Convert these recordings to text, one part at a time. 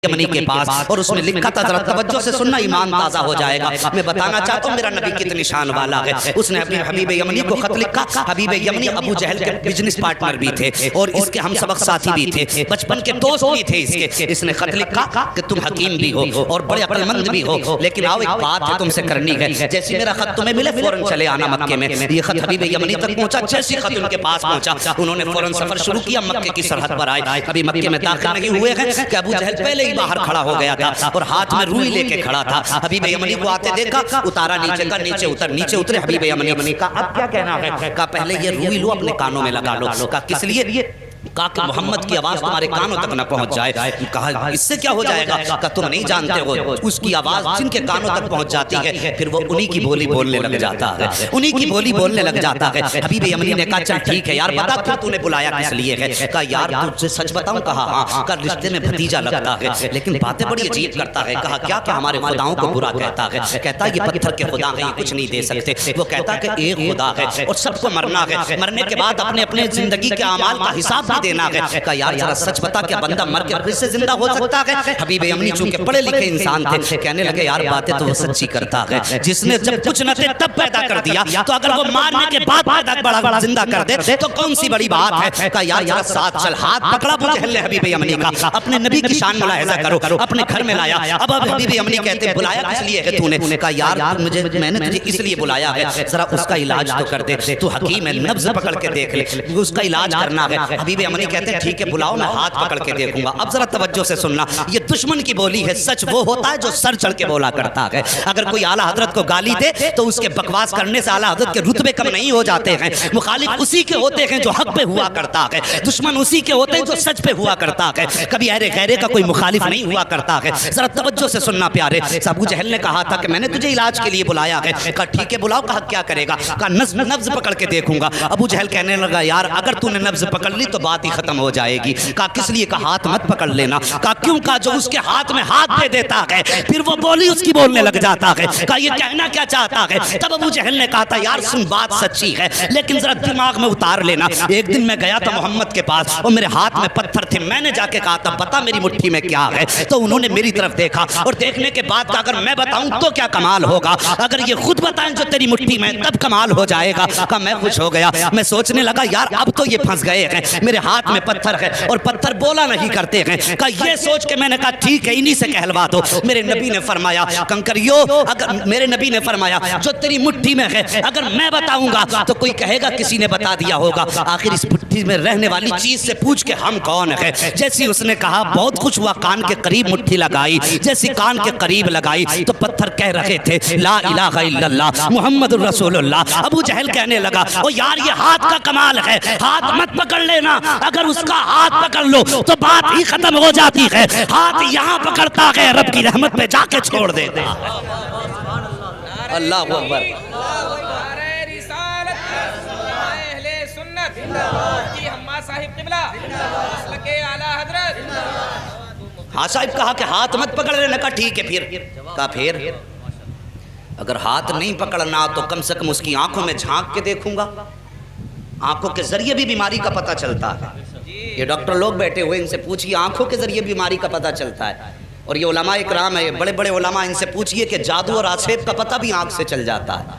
یمنی کے پاس، اور اس میں لکھا تھا ذرا توجہ سے سننا ایمان تازہ ہو جائے گا۔ میں بتانا چاہتا ہوں میرا نبی کتنی شان والا ہے۔ اس نے اپنے حبیب یمنی کو خط لکھا۔ حبیب یمنی ابو جہل کے بزنس پارٹنر بھی تھے اور اس کے ہم سبق ساتھی بھی تھے، بچپن کے دوست بھی تھے اس کے۔ اس نے خط لکھا کہ تم حکیم بھی ہو اور بڑے عقل مند بھی ہو، لیکن آؤ ایک بات ہے تم سے کرنی ہے، جیسے میرا خط تمہیں ملے فوراً چلے آنا مکے میں۔ یہ خط حبیب یمنی تک پہنچا، جیسی خط ان کے پاس پہنچا انہوں نے فوراً سفر شروع کیا، مکے کی سرحد پر آئے۔ ابھی مکے میں داخل نہیں ہوئے ہیں کہ ابو جہل پہلے ہی باہر کھڑا ہو گیا تھا اور ہاتھ میں روئی لے کے کھڑا تھا۔ حبیب یمنی کو آتے دیکھا، اتارا نیچے کا، نیچے اتر، نیچے اترے حبیب یمنی کا اب کیا کہنا ہے؟ کہا پہلے یہ روئی لو اپنے کانوں میں لگا لو۔ کہا کس لیے؟ کہا کہ محمد کی آواز تمہارے کانوں تک نہ پہنچ جائے۔ کہا اس سے کیا ہو جائے گا؟ کہا تم نہیں جانتے ہو، اس کی آواز جن کے کانوں تک پہنچ جاتی ہے پھر وہ انہی کی بولی بولنے لگ جاتا ہے، انہی کی بولی بولنے لگ جاتا ہے۔ حبیب یمنی نے کہا چل ٹھیک ہے یار، بتا کیوں تو نے بلایا کس لیے ہے؟ کہا یار تجھے سچ بتاؤں؟ کہا ہاں۔ کہا رشتے میں بھتیجا لگتا ہے لیکن باتیں بڑی عجیب کرتا ہے۔ کہا کیا؟ کہ ہمارے خداؤں کو برا کہتا ہے، کہتا ہے یہ پتھر کے خدا ہیں، یہ کچھ نہیں دے سکتے۔ وہ کہتا ہے کہ ایک خدا ہے اور سب کو مرنا ہے، مرنے کے بعد اپنے اپنے زندگی کے اعمال کا حساب بھی دینا ہے۔ یار ذرا سچ بتا کیا بندہ مر کے پھر سے زندہ ہو سکتا ہے؟ حبیب یمنی چونکہ پڑھے لکھے انسان تھے، کہنے لگے یار باتیں تو وہ سچی کرتا ہے، جس نے جب کچھ نہ تھے تب پیدا کر دیا، تو اگر وہ مارنے کے بعد پیدا بڑا زندہ کر دے تو کون سی بڑی بات ہے؟ کہا یار ذرا ساتھ چل۔ ہاتھ پکڑا ابو جہل نے حبیب یمنی کا، اپنے نبی کی شان ملاحظہ کرو، اپنے گھر میں لایا۔ اب حبیب یمنی کہتے بلایا کس لیے ہے تو نے؟ کہا یار میں نے تجھے اس لیے بلایا ہے، ذرا اس کا علاج تو کر دے، تو حکیم ہے، نبض پکڑ کے دیکھ لے، اس کا علاج کرنا ہے۔ حبیب یمنی کہتے ٹھیک ہے بلاؤ، میں ہاتھ پکڑ کے دیکھوں گا۔ اب ذرا توجہ سے سننا، یہ دشمن کی بولی ہے، سچ وہ ہوتا ہے جو سر چڑھ کے بولا کرتا ہے۔ اگر کوئی اعلیٰ حضرت کو گالی دے تو اس کے بکواس کرنے سے اعلیٰ حضرت کے رتبے کم نہیں ہو جاتے ہیں۔ مخالف اسی کے ہوتے ہیں جو حق پہ ہوا کرتا ہے، دشمن اسی کے ہوتے ہیں جو سچ پہ ہوا کرتا ہے، کبھی اہل غیرے کا کوئی مخالف نہیں ہوا کرتا ہے۔ ذرا توجہ سے سننا پیارے۔ ابو جہل نے کہا تھا کہ میں نے تجھے علاج کے لیے بلایا ہے۔ کہا ٹھیک ہے بلاؤ۔ کہا کیا کرے گا؟ کہا نبض پکڑ کے دیکھوں گا۔ ابو جہل کہنے لگا یار اگر تو نے نبض پکڑ لی تو بات ہی ختم ہو جائے گی۔ کہا کس لیے؟ کہا ہاتھ مت پکڑ لینا۔ کہا کیوں؟ کہا جو اس کے ہاتھ میں ہاتھ دے دیتا ہے پھر وہ بولی اس کی بولنے لگ جاتا ہے۔ کہا یہ کہنا کیا چاہتا ہے؟ تب ابو جہل نے کہا تھا یار سن بات سچی ہے لیکن ذرا دماغ میں اتار لینا۔ ایک دن میں گیا تھا محمد کے پاس اور میرے ہاتھ میں پتھر تھے، میں نے جا کے کہا تھا پتا میری مٹھی میں کیا ہے؟ تو انہوں نے میری طرف دیکھا اور دیکھنے کے بعد کہا اگر میں بتاؤں تو کیا کمال ہوگا، اگر یہ خود بتائیں جو تیری مٹھی میں تب کمال ہو جائے گا۔ کہا میں خوش ہو گیا، میں سوچنے لگا یار اب تو یہ پھنس گئے ہیں، میرے ہاتھ میں پتھر ہے اور پتھر بولا نہیں کرتے ہیں۔ کہا یہ سوچ کے میں نے کہا ٹھیک ہے انہی سے کہلوا دو۔ میرے نبی نے فرمایا کنکریو، اگر میرے نبی نے فرمایا جو تیری مٹھی میں ہے اگر میں بتاؤں گا تو کوئی کہے گا کسی نے بتا دیا ہوگا، آخر اس مٹھی میں رہنے والی چیز سے پوچھ کے ہم کون ہے۔ جیسی اس نے کہا بہت خوش ہوا، کان کے قریب مٹھی لگائی، جیسی کان کے قریب لگائی تو پتھر کہہ رہے تھے لا الہ الا اللہ محمد الرسول اللہ۔ ابو جہل کہنے لگا او یار یہ ہاتھ کا کمال ہے، ہاتھ مت پکڑ لینا، اگر اس کا ہاتھ پکڑ لو تو بات ہی ختم ہو جاتی ہے، ہاتھ یہاں پکڑتا ہے رب کی رحمت پہ جا کے چھوڑ دیتا۔ اللہ اکبر۔ ہاں صاحب کہا کہ ہاتھ مت پکڑ لینا۔ کہا ٹھیک ہے پھر؟ کہا پھر اگر ہاتھ نہیں پکڑنا تو کم سے کم اس کی آنکھوں میں جھانک کے دیکھوں گا، آنکھوں کے ذریعے بھی بیماری کا پتہ چلتا ہے۔ یہ ڈاکٹر لوگ بیٹھے ہوئے ان سے پوچھئے آنکھوں کے ذریعے بیماری کا پتہ چلتا ہے، اور یہ علماء اکرام ہے بڑے بڑے علماء، ان سے پوچھئے کہ جادو اور آسیب کا پتہ بھی آنکھ سے چل جاتا ہے۔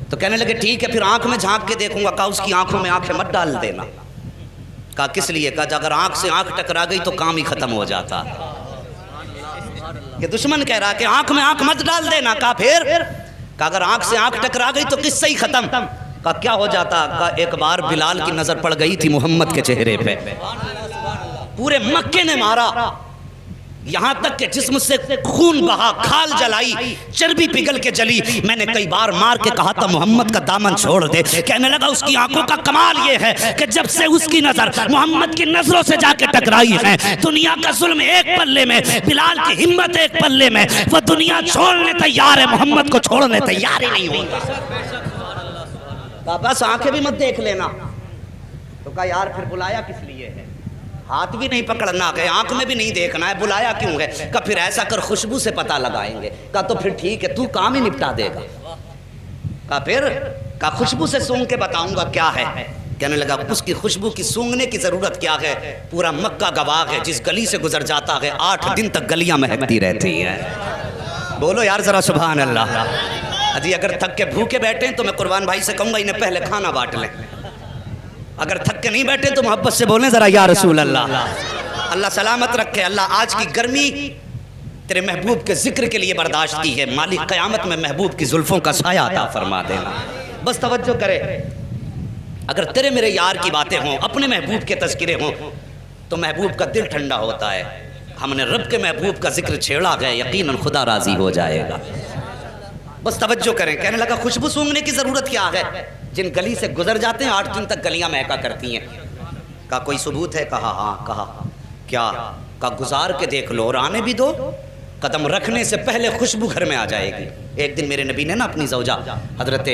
تو کہنے لگے ٹھیک ہے پھر آنکھ میں جھانک کے دیکھوں گا۔ کہا اس کی آنکھوں میں آنکھیں مت ڈال دینا۔ کہا کس لیے؟ کہا اگر آنکھ سے آنکھ ٹکرا گئی تو کام ہی ختم ہو جاتا ہے۔ کہ دشمن کہہ رہا کہ آنکھ میں آنکھ مت ڈال دینا۔ کہا پھر؟ کہا اگر آنکھ سے آنکھ ٹکرا گئی تو قصہ ہی ختم۔ کہا کیا ہو جاتا؟ کہا ایک بار بلال کی نظر پڑ گئی تھی محمد کے چہرے پہ، پورے مکے نے مارا، یہاں تک کہ جسم سے خون بہا، کھال جلائی، چربی پگھل کے جلی۔ میں نے کئی بار مار کے کہا تھا محمد کا دامن چھوڑ دے۔ کہنے لگا اس کی آنکھوں کا کمال یہ ہے کہ جب سے اس کی نظر محمد کی نظروں سے جا کے ٹکرائی ہے، دنیا کا ظلم ایک پلے میں، بلال کی ہمت ایک پلے میں، وہ دنیا چھوڑنے تیار ہے، محمد کو چھوڑنے تیار ہی نہیں ہوگا۔ بس آنکھیں بھی مت دیکھ لینا۔ تو کہا یار پھر بلایا کس لیے ہے؟ ہاتھ بھی نہیں پکڑنا ہے، آنکھ میں بھی نہیں دیکھنا ہے، بلایا کیوں ہے؟ کہا پھر ایسا کر خوشبو سے پتہ لگائیں گے۔ کہا تو پھر ٹھیک ہے تو کام ہی نپٹا دے گا۔ کہا پھر؟ کہا خوشبو سے سونگ کے بتاؤں گا کیا ہے۔ کہنے لگا اس کی خوشبو کی سونگنے کی ضرورت کیا ہے، پورا مکہ گواہ ہے، جس گلی سے گزر جاتا ہے 8 دن تک گلیاں مہکتی رہتی ہیں۔ بولو یار ذرا سبحان اللہ۔ جی اگر تھک کے بھوکے بیٹھیں تو میں قربان بھائی سے کہوں گا انہیں پہلے کھانا بانٹ لیں، اگر تھک کے نہیں بیٹھے تو محبت سے بولیں ذرا یا رسول اللہ۔ اللہ سلامت رکھے، اللہ آج کی گرمی تیرے محبوب کے ذکر کے لیے برداشت کی ہے، مالک قیامت میں محبوب کی زلفوں کا سایہ عطا فرما دینا۔ بس توجہ کرے، اگر تیرے میرے یار کی باتیں ہوں، اپنے محبوب کے تذکرے ہوں تو محبوب کا دل ٹھنڈا ہوتا ہے۔ ہم نے رب کے محبوب کا ذکر چھیڑا گیا، یقیناً خدا راضی ہو جائے گا۔ بس توجہ کریں، کہنے لگا خوشبو سونگنے کی ضرورت کیا ہے، جن گلی سے گزر جاتے ہیں 8 دن تک گلیاں مہکا کرتی ہیں۔ کہا کوئی ثبوت ہے؟ کہا ہاں۔ کہا کیا؟ کہا گزار کے دیکھ لو اور آنے بھی دو، قدم رکھنے سے پہلے خوشبو گھر میں آ جائے گی۔ ایک دن میرے نبی نے نا اپنی زوجہ حضرت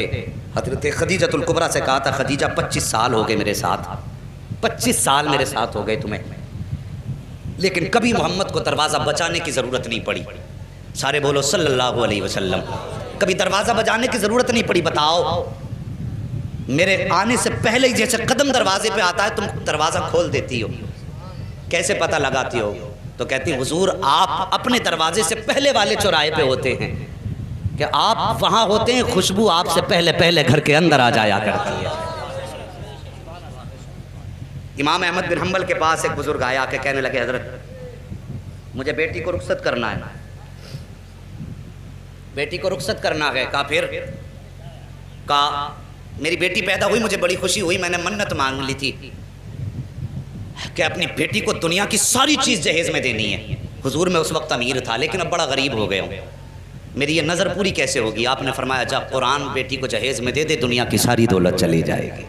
خدیجہ الکبریٰ سے کہا تھا، خدیجہ 25 سال ہو گئے میرے ساتھ، 25 سال میرے ساتھ ہو گئے تمہیں، لیکن کبھی محمد کو دروازہ بچانے کی ضرورت نہیں پڑی۔ سارے بولو صلی اللہ علیہ وسلم۔ کبھی دروازہ بجانے کی ضرورت نہیں پڑی۔ بتاؤ میرے آنے سے پہلے ہی جیسے قدم دروازے پہ آتا ہے تم دروازہ کھول دیتی ہو، کیسے پتہ لگاتی ہو؟ تو کہتی ہیں حضور آپ اپنے دروازے سے پہلے والے چوراہے پہ ہوتے ہیں، کہ آپ وہاں ہوتے ہیں، خوشبو آپ سے پہلے پہلے گھر کے اندر آ جایا کرتی ہے۔ امام احمد بن حنبل کے پاس ایک بزرگ آیا کہ کہنے لگے حضرت مجھے بیٹی کو رخصت کرنا ہے، بیٹی کو رخصت کرنا ہے۔ کہا پھر؟ کہا میری بیٹی پیدا ہوئی، مجھے بڑی خوشی ہوئی، میں نے منت مانگ لی تھی کہ اپنی بیٹی کو دنیا کی ساری چیز جہیز میں دینی ہے۔ حضور میں اس وقت امیر تھا لیکن اب بڑا غریب ہو گیا ہوں، میری یہ نظر پوری کیسے ہوگی؟ آپ نے فرمایا جا قرآن بیٹی کو جہیز میں دے دے، دنیا کی ساری دولت چلی جائے گی۔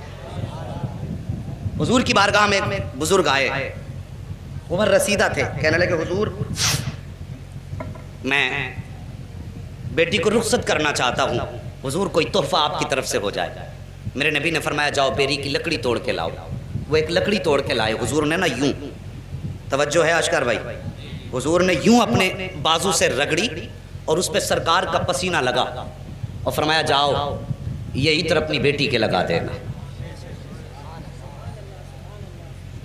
حضور کی بارگاہ میں بزرگ آئے، عمر رسیدہ تھے، کہنے لگے حضور میں بیٹی کو رخصت کرنا چاہتا ہوں، حضور کوئی تحفہ آپ کی طرف سے ہو جائے۔ میرے نبی نے فرمایا جاؤ بیری کی لکڑی توڑ کے لاؤ۔ وہ ایک لکڑی توڑ کے لائے، حضور نے نا یوں، توجہ ہے اشکر بھائی، حضور نے یوں اپنے بازو سے رگڑی اور اس پہ سرکار کا پسینہ لگا اور فرمایا جاؤ یہ عطر اپنی بیٹی کے لگا دینا۔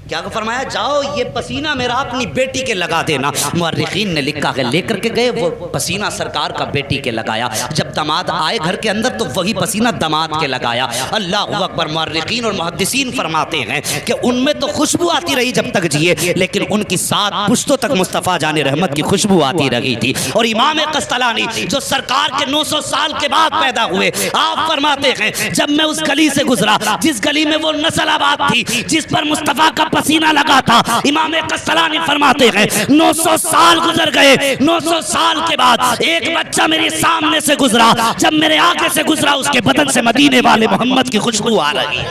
کیا فرمایا؟ جاؤ یہ پسینہ میرا اپنی بیٹی کے لگا دینا۔ مورخین نے لکھا ہے لے کر کے گئے وہ پسینہ سرکار کا بیٹی کے لگایا، جب داماد آئے گھر کے اندر تو وہی پسینہ داماد کے لگایا۔ اللہ اکبر۔ مورخین اور محدثین فرماتے ہیں کہ ان میں تو خوشبو آتی رہی جب تک جیے، لیکن ان کی 7 پشتوں تک مصطفیٰ جان رحمت کی خوشبو آتی رہی تھی۔ اور امام قسطلانی جو سرکار کے 900 سال کے بعد پیدا ہوئے، آپ فرماتے ہیں جب میں اس گلی سے گزرا جس گلی میں وہ نسل آباد تھی جس پر مصطفیٰ کا پسینہ لگا تھا، امام قسطلانی فرماتے ہیں 900 سال گزر گئے، 900 سال کے بعد ایک بچہ میرے سامنے سے گزرا، جب میرے آگے سے گزرا اس کے بدن سے مدینے والے محمد کی خوشبو آ رہی۔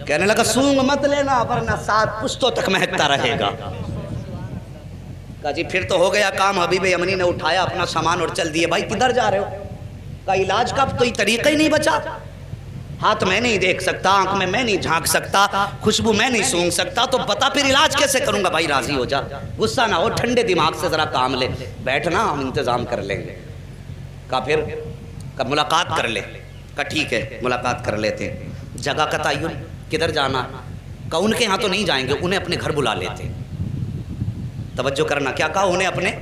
کہنے لگا سونگ مت لینا ورنہ 7 پشتوں تک مہکتا رہے گا۔ کہا جی پھر تو ہو گیا کام۔ حبیب یمنی نے اٹھایا اپنا سامان اور چل دیے۔ بھائی کدھر جا رہے ہو؟ کہا علاج کا تو طریقہ ہی نہیں بچا، ہاتھ میں نہیں دیکھ سکتا، آنکھ میں نہیں جھانک سکتا، خوشبو میں نہیں سونگ سکتا، تو بتا پھر علاج کیسے کروں گا؟ بھائی راضی ہو جا، غصہ نہ ہو، ٹھنڈے دماغ سے ذرا کام لے، بیٹھنا ہم انتظام کر لیں گے۔ کہا پھر؟ کہا ملاقات کر لے۔ کہا ٹھیک ہے ملاقات کر لیتے ہیں۔ جگہ کا تعین، کدھر جانا؟ کہا ان کے ہاں تو نہیں جائیں گے، انہیں اپنے گھر بلا لیتے۔ توجہ کرنا، کیا کہا؟ انہیں اپنے،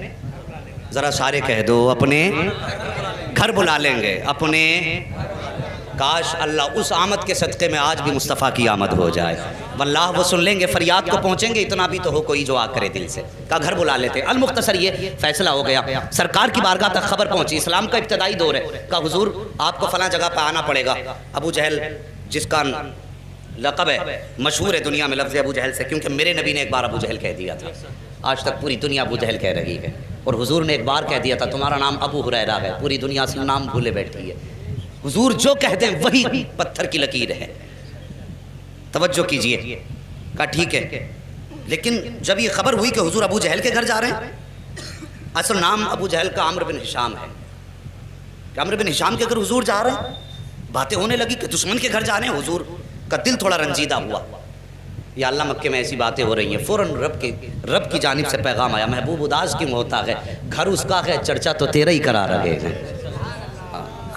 ذرا سارے کہہ دو، اپنے گھر بلا لیں گے، اپنے۔ کاش اللہ اس آمد کے صدقے میں آج بھی مصطفیٰ کی آمد ہو جائے، واللہ وہ سن لیں گے، فریاد کو پہنچیں گے، اتنا بھی تو ہو کوئی جو آ کرے دل سے۔ کہا گھر بلا لیتے۔ المختصر یہ فیصلہ ہو گیا، سرکار کی بارگاہ تک خبر پہنچی، اسلام کا ابتدائی دور ہے۔ کہا حضور آپ کو فلاں جگہ پہ آنا پڑے گا۔ ابو جہل جس کا لقب ہے، مشہور ہے دنیا میں لفظ ابو جہل سے، کیونکہ میرے نبی نے ایک بار ابو جہل کہہ دیا تھا، آج تک پوری دنیا ابو جہل کہہ رہی ہے، اور حضور نے ایک بار کہہ دیا تھا تمہارا نام ابو ہریرہ ہے، پوری دنیا سے نام بھولے بیٹھی ہے۔ حضور جو کہتے ہیں وہی پتھر کی لکیر ہے، توجہ کیجئے۔ کہا ٹھیک ہے، لیکن جب یہ خبر ہوئی کہ حضور ابو جہل کے گھر جا رہے ہیں، اصل نام ابو جہل کا عمرو بن ہشام ہے، کہ عمرو بن ہشام کے گھر حضور جا رہے ہیں، باتیں ہونے لگی کہ دشمن کے گھر جانے ہیں۔ حضور کا دل تھوڑا رنجیدہ ہوا، یا اللہ مکے میں ایسی باتیں ہو رہی ہیں۔ فوراً رب کی جانب سے پیغام آیا، محبوب اداس کیوں ہوتا ہے، گھر اس کا ہے، چرچا تو تیرا ہی کرا رہے ہیں،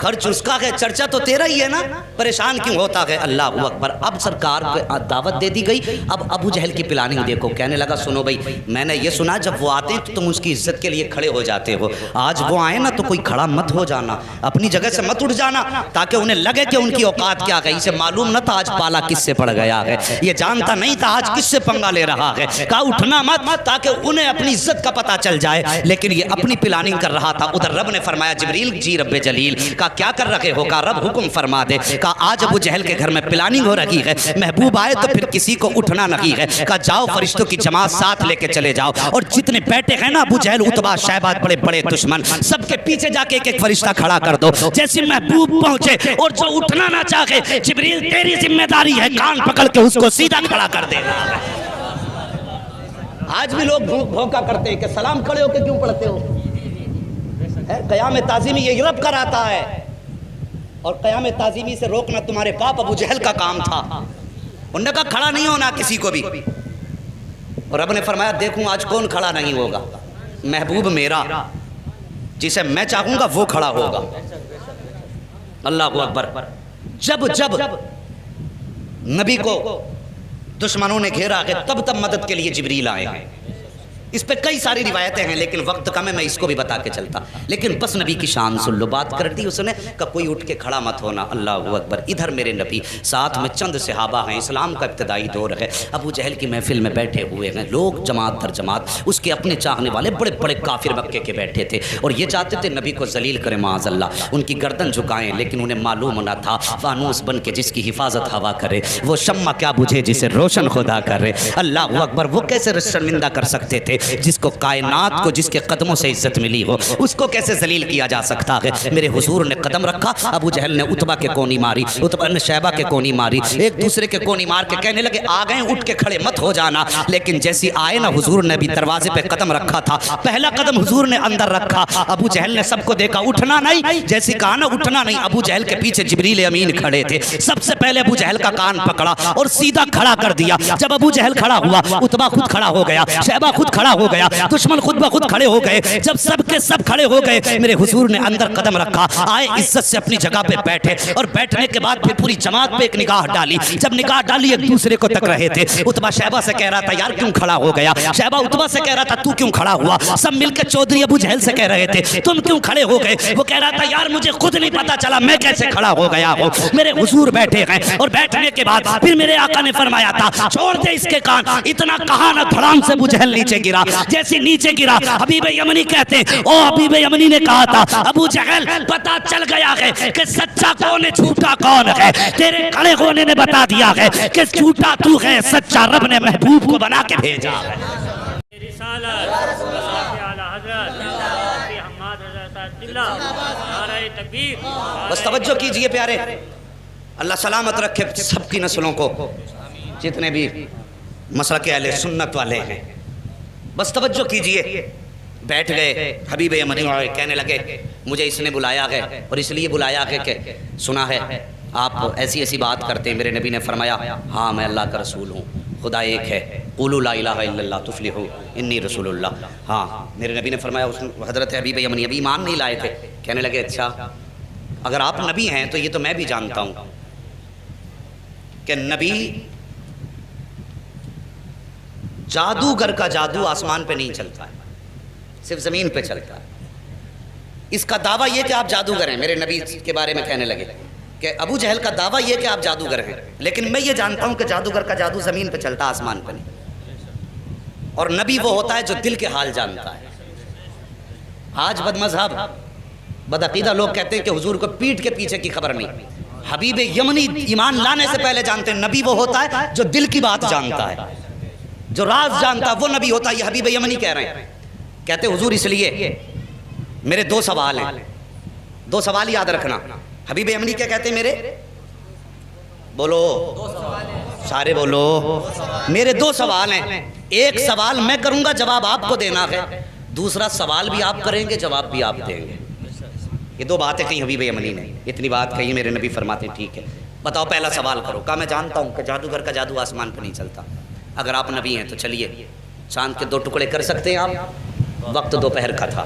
خرچ اس کا ہے، چرچا تو تیرا ہی ہے نا، پریشان کیوں ہوتا ہے؟ اللہ اکبر۔ اب سرکار کو دعوت دے دی گئی۔ اب ابو جہل کی پلاننگ دیکھو، کہنے لگا سنو بھائی، میں نے یہ سنا جب وہ آتے ہیں تو تم اس کی عزت کے لیے کھڑے ہو جاتے ہو، آج وہ آئے نا تو کوئی کھڑا مت ہو جانا، اپنی جگہ سے مت اٹھ جانا، تاکہ انہیں لگے کہ ان کی اوقات کیا گئی، اسے معلوم نہ تھا آج پالا کس سے پڑ گیا ہے، یہ جانتا نہیں تھا آج کس سے پنگا لے رہا ہے، کہا اٹھنا مت تاکہ انہیں اپنی عزت کا پتہ چل جائے، لیکن یہ اپنی پلاننگ کر رہا تھا۔ ادھر رب نے فرمایا جبریل جی رب جلیل، کہا کیا کر رکھے ہو؟ کہا رب حکم فرما دے۔ کہا آج ابو جہل کے گھر میں پلاننگ ہو رہی ہے، محبوب آئے تو پھر کسی کو اٹھنا نہیں ہے، کہا جاؤ فرشتوں کی جماعت ساتھ لے کے چلے جاؤ، اور جتنے بیٹھے ہیں نا ابو جہل عتبہ شیبہ بڑے بڑے دشمن، سب کے پیچھے جا کے ایک ایک فرشتہ کھڑا کر دو، جیسے محبوب پہنچے اور جو اٹھنا نہ چاہے جبریل تیری ذمہ داری ہے کان پکڑ کے اس کو سیدھا کھڑا کر دینا۔ آج بھی لوگ بھونکا کرتے ہیں کہ سلام کھڑے ہو کے کیوں پڑھتے ہو؟ قیام تعظیمی یہ رب کراتا ہے، اور قیام تعظیمی سے روکنا تمہارے باپ ابو جہل کا کام تھا، انہوں نے کہا کھڑا نہیں ہونا کسی کو بھی، اور رب نے فرمایا دیکھوں آج کون کھڑا نہیں ہوگا، محبوب میرا جسے میں چاہوں گا وہ کھڑا ہوگا۔ اللہ اکبر۔ جب جب نبی کو دشمنوں نے گھیرا ہے تب تب مدد کے لیے جبریل آئے ہیں۔ اس پہ کئی ساری روایتیں ہیں لیکن وقت کم ہے، میں اس کو بھی بتا کے چلتا، لیکن بس نبی کی شان سن لو۔ بات کر دی اس نے کہ کوئی اٹھ کے کھڑا مت ہونا۔ اللہ اکبر۔ ادھر میرے نبی ساتھ میں چند صحابہ ہیں، اسلام کا ابتدائی دور ہے، ابو جہل کی محفل میں بیٹھے ہوئے ہیں لوگ، جماعت در جماعت، اس کے اپنے چاہنے والے بڑے بڑے کافر مکے کے بیٹھے تھے، اور یہ چاہتے تھے نبی کو ذلیل کرے معاذ اللہ، ان کی گردن جھکائیں، لیکن انہیں معلوم نہ تھا فانوس بن کے جس کی حفاظت ہوا کرے وہ شمع کیا بجھے جسے روشن خدا کرے۔ اللہ اکبر۔ وہ کیسے شرمندہ کر سکتے تھے جس کو کائنات کو جس کے قدموں سے عزت ملی ہو، اس کو کیسے ذلیل کیا جا سکتا ہے؟ میرے حضور نے قدم رکھا، ابو جہل نے عتبہ کے کونی ماری، عتبہ نے شیبہ کے کونی ماری، ایک دوسرے کے کونی مار کے کہنے لگے آ گئے اٹھ کے کھڑے مت ہو جانا، لیکن جیسی آئے نا حضور نے بھی دروازے پہ قدم رکھا تھا، پہلا قدم حضور نے اندر رکھا، ابو جہل نے سب کو دیکھا اٹھنا نہیں، جیسی کہا نا اٹھنا نہیں، ابو جہل کے پیچھے جبریل امین کھڑے تھے، سب سے پہلے ابو جہل کا کان پکڑا اور سیدھا کھڑا کر دیا۔ جب ابو جہل کھڑا ہوا عتبہ خود کھڑا ہو گیا، شیبہ خود کھڑا ہو گیا، دشمن خود بخود کھڑے ہو گئے۔ جب سب کے سب کھڑے ہو گئے میرے حضور نے اندر قدم رکھا، آئے عزت سے اپنی جگہ پہ بیٹھے، اور بیٹھنے کے بعد پھر پوری جماعت پہ ایک نگاہ ڈالی، جب نگاہ ڈالی ایک دوسرے کو تک رہے تھے، عتبہ شیبہ سے کہہ رہا تھا یار کیوں کھڑا ہو گیا، شیبہ عتبہ سے کہہ رہا تھا تو کیوں کھڑا ہوا، سب مل کے چودھری ابو جہل سے کہہ رہے تھے تم کیوں کھڑے ہو گئے، وہ کہہ رہا تھا یار مجھے خود نہیں پتا چلا میں کیسے کھڑا ہو گیا ہوں۔ میرے حضور بیٹھے ہیں، اور بیٹھنے کے بعد پھر میرے آقا نے فرمایا تھا چھوڑ دے اس کے کان، اتنا کہا نہ دھڑام سے ابو جہل نیچے گرا، جیسے نیچے گرا حبیب یمنی کہتے ہیں او حبیب یمنی نے کہا تھا ابو جہل پتا چل گیا ہے کہ سچا کون ہے جھوٹا کون ہے، تیرے کھڑے ہونے نے بتا دیا ہے کہ جھوٹا تو ہے، سچا رب نے محبوب کو بنا کے بھیجا ہے۔ بس توجہ کیجئے پیارے، اللہ سلامت رکھے سب کی نسلوں کو، جتنے بھی مسلک اہل سنت والے ہیں، بس توجہ کیجئے۔ بیٹھ گئے، حبیب یمنی کہنے لگے مجھے اس نے بلایا ہے اور اس لیے بلایا ہے کہ سنا ہے آپ ایسی ایسی بات کرتے ہیں۔ میرے نبی نے فرمایا ہاں میں اللہ کا رسول ہوں، خدا ایک ہے، قولوا لا الہ الا اللہ تفلحوا انی رسول اللہ۔ ہاں میرے نبی نے فرمایا، حضرت حبیب یمنی ابھی ایمان نہیں لائے تھے، کہنے لگے اچھا اگر آپ نبی ہیں تو یہ تو میں بھی جانتا ہوں کہ نبی جادوگر کا جادو آسمان پہ نہیں چلتا ہے، صرف زمین پہ چلتا ہے۔ اس کا دعویٰ یہ کہ آپ جادوگر ہیں، میرے نبی کے بارے میں کہنے لگے کہ ابو جہل کا دعویٰ یہ کہ آپ جادوگر ہیں، لیکن میں یہ جانتا ہوں کہ جادوگر کا جادو زمین پہ چلتا آسمان پہ نہیں، اور نبی وہ ہوتا ہے جو دل کے حال جانتا ہے۔ آج بد مذہب بدعقیدہ لوگ کہتے ہیں کہ حضور کو پیٹھ کے پیچھے کی خبر نہیں، حبیب یمنی ایمان لانے سے پہلے جانتے ہیں نبی وہ ہوتا ہے جو دل کی بات جانتا ہے، جو راز جانتا ہے وہ نبی ہوتا ہے۔ یہ حبیب یمنی کہہ رہے ہیں، کہتے حضور اس لیے میرے دو سوال ہیں، دو سوال یاد رکھنا۔ حبیب یمنی کیا کہتے ہیں میرے؟ بولو سارے بولو، میرے دو سوال ہیں، ایک سوال میں کروں گا جواب آپ کو دینا ہے، دوسرا سوال بھی آپ کریں گے جواب بھی آپ دیں گے۔ یہ دو باتیں کہیں حبیب یمنی نے، اتنی بات کہی میرے نبی فرماتے ہیں ٹھیک ہے بتاؤ پہلا سوال کرو۔ کہا میں جانتا ہوں کہ جادوگر کا جادو آسمان پہ نہیں چلتا، اگر آپ نبی ہیں تو چلیے چاند کے دو ٹکڑے کر سکتے ہیں آپ؟ وقت دوپہر کا تھا،